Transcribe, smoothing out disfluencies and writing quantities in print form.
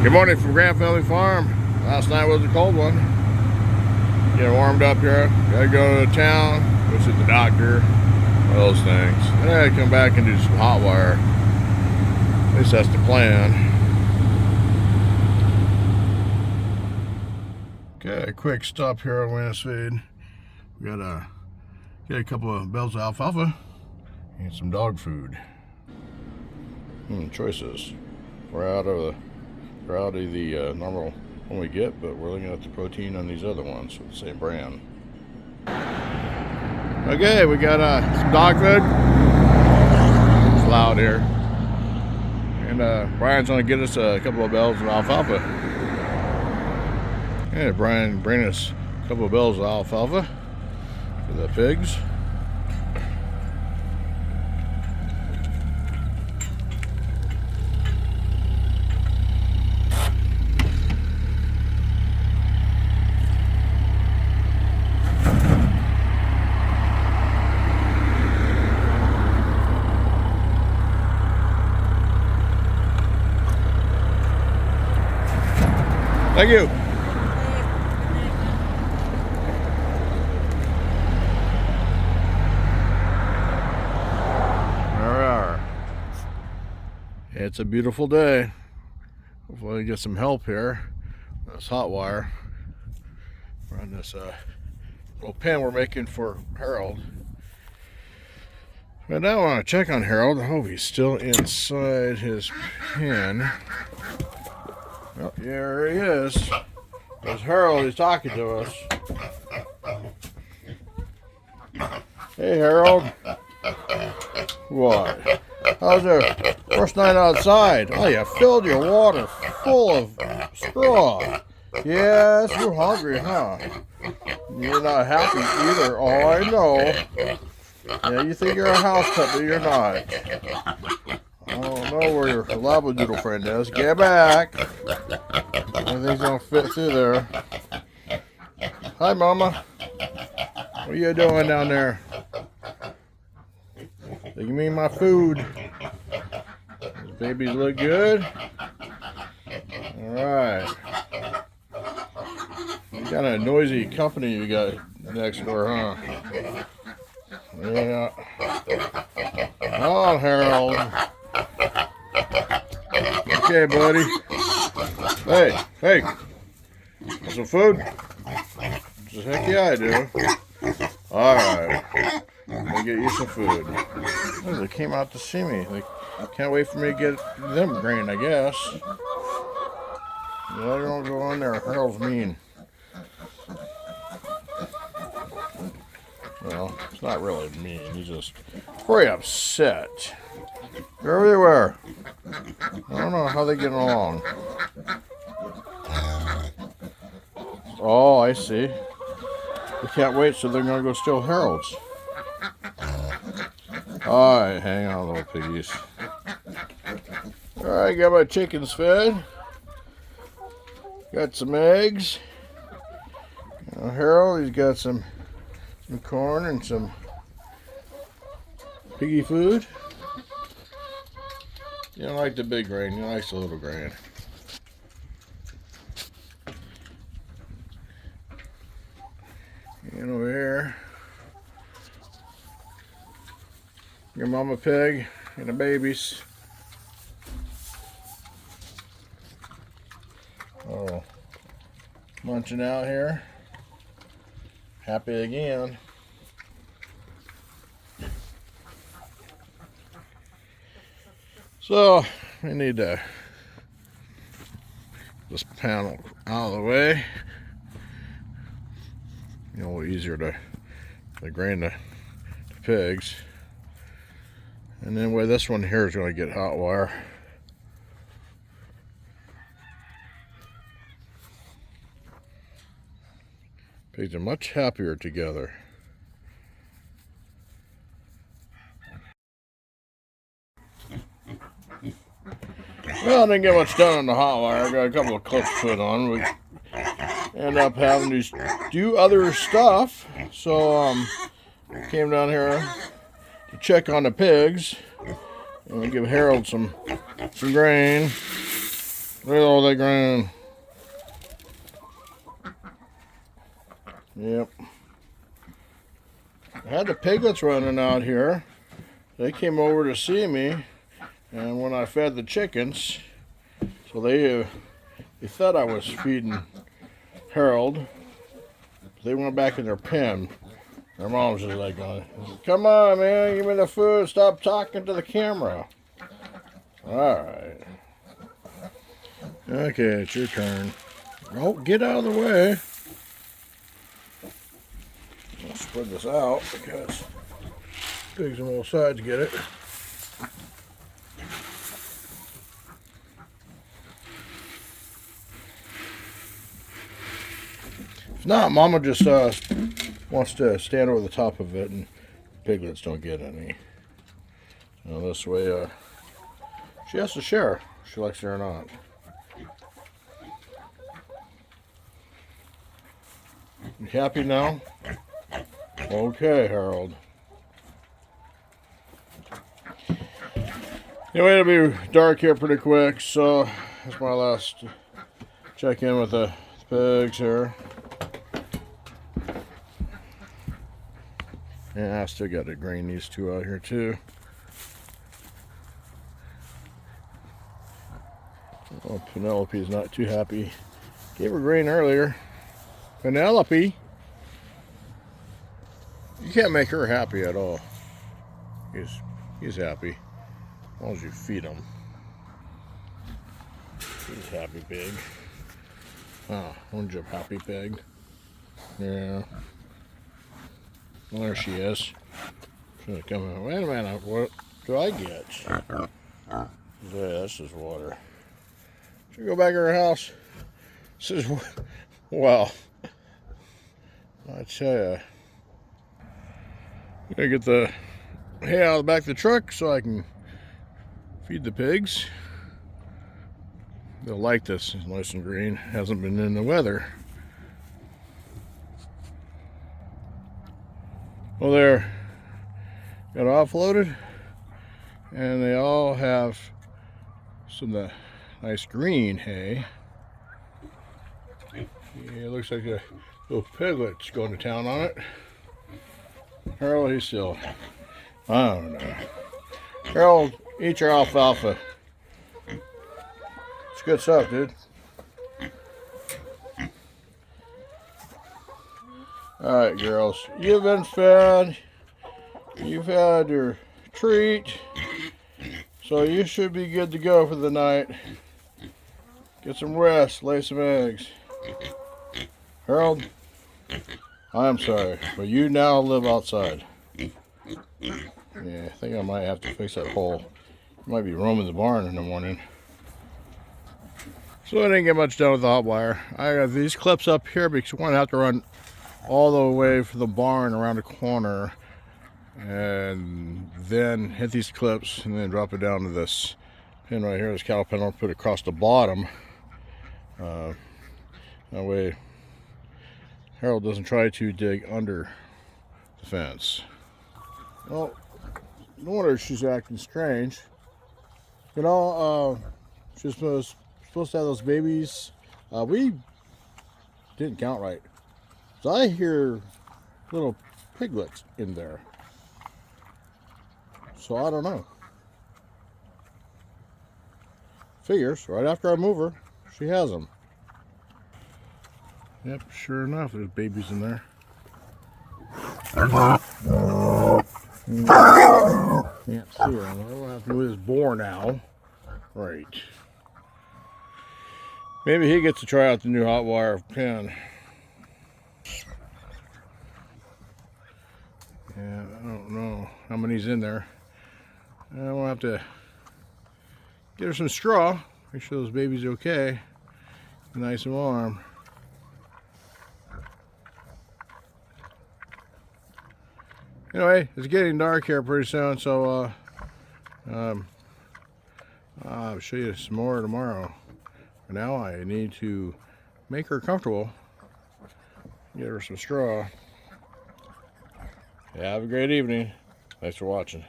Good morning from Grand Family Farm. Last night was a cold one. Getting warmed up here. Gotta go to town, go see the doctor, all those things. Then I gotta come back and do some hot wire. At least that's the plan. Okay, a quick stop here on Wednesday. We gotta get a couple of bales of alfalfa and some dog food. Choices. We're out of the normal one we get, but we're looking at the protein on these other ones with the same brand. Okay, we got some dog food. It's loud here. And Brian's gonna get us a couple of bales of alfalfa. Yeah, Brian bring us a couple of bales of alfalfa for the pigs. Thank you. Alright. It's a beautiful day. Hopefully we get some help here. This hot wire. We're on this little pen we're making for Harold. But now I want to check on Harold. I hope he's still inside his pen. Oh, there he is. There's Harold. He's talking to us. Hey, Harold. What? How's your first night outside? Oh, you filled your water full of straw. Yes, you're hungry, huh? You're not happy either. Oh, I know. Yeah, you think you're a house pet, but you're not. I don't know where your labradoodle friend is. Get back. Everything's gonna fit through there. Hi, Mama. What are you doing down there? Give me my food. These babies look good. Alright. You got a noisy company you got next door, huh? Yeah. Oh, Harold. Okay, buddy. Hey. Want some food? Heck yeah, I do. Alright. I'm gonna get you some food. Oh, they came out to see me. They can't wait for me to get them grain, I guess. No, they don't go on there. Harold's mean. Well, it's not really mean. He's just very upset. They're everywhere. I don't know how they get along. Oh, I see. They can't wait, so they're going to go steal Harold's. Alright, hang on, little piggies. Alright, got my chickens fed. Got some eggs. Harold, he's got some corn and some piggy food. You don't like the big grain, you like the little grain. And over here, your mama pig and the babies. Oh, munching out here. Happy again. So we need to this panel out of the way. You know, a little easier to grain the pigs. And then where this one here is going to get hot wire. Pigs are much happier together. Well, I didn't get much done on the hot wire. I got a couple of clips put on. We end up having to do other stuff. So came down here to check on the pigs and give Harold some grain. Look at all that grain. Yep. I had the piglets running out here. They came over to see me, and when I fed the chickens, so they thought I was feeding Harold. They went back in their pen. Their mom's just like, come on, man, give me the food. Stop talking to the camera. All right. Okay, it's your turn. Oh, get out of the way. I'll spread this out because pigs on both sides get it. If not, Mama just wants to stand over the top of it, and piglets don't get any. So this way, she has to share. She likes it or not. You happy now? Okay, Harold. Anyway, it'll be dark here pretty quick, so that's my last check in with the pigs here. Yeah, I still got to grain these two out here too. Oh, Penelope's not too happy. Gave her grain earlier. Penelope! You can't make her happy at all. He's happy. As long as you feed him. He's happy pig. Ah, orange up happy pig. Yeah. Well, there she is. She's gonna come in. Wait a minute, what do I get? Yeah, that's just water. Should we go back to her house? This is, well, I tell ya. I'm gonna get the hay out of the back of the truck so I can feed the pigs. They'll like this. It's nice and green. Hasn't been in the weather. Well, they're got offloaded, and they all have some of the nice green hay. Yeah, it looks like a little piglet's going to town on it. Harold, he's still, I don't know. Harold, eat your alfalfa. It's good stuff, dude. Alright, girls, you've been fed. You've had your treat. So you should be good to go for the night. Get some rest, lay some eggs. Harold, I'm sorry, but you now live outside. Yeah, I think I might have to fix that hole. Might be roaming the barn in the morning. So I didn't get much done with the hot wire. I got these clips up here because we're going to have to run all the way from the barn around the corner and then hit these clips and then drop it down to this pin right here. This cattle pin I'll put across the bottom. That way Harold doesn't try to dig under the fence. Well, no wonder she's acting strange. You know, she's supposed to have those babies. We didn't count right. So I hear little piglets in there. So I don't know. Figures, right after I move her, she has them. Yep, sure enough, there's babies in there. Can't see her. I'll have to move this boar now. Right. Maybe he gets to try out the new hot wire pin. Yeah, I don't know how many's in there. We'll have to get her some straw. Make sure those babies are okay. Nice and warm. Anyway, it's getting dark here pretty soon, so I'll show you some more tomorrow. For now, I need to make her comfortable. Get her some straw. Have a great evening. Thanks for watching.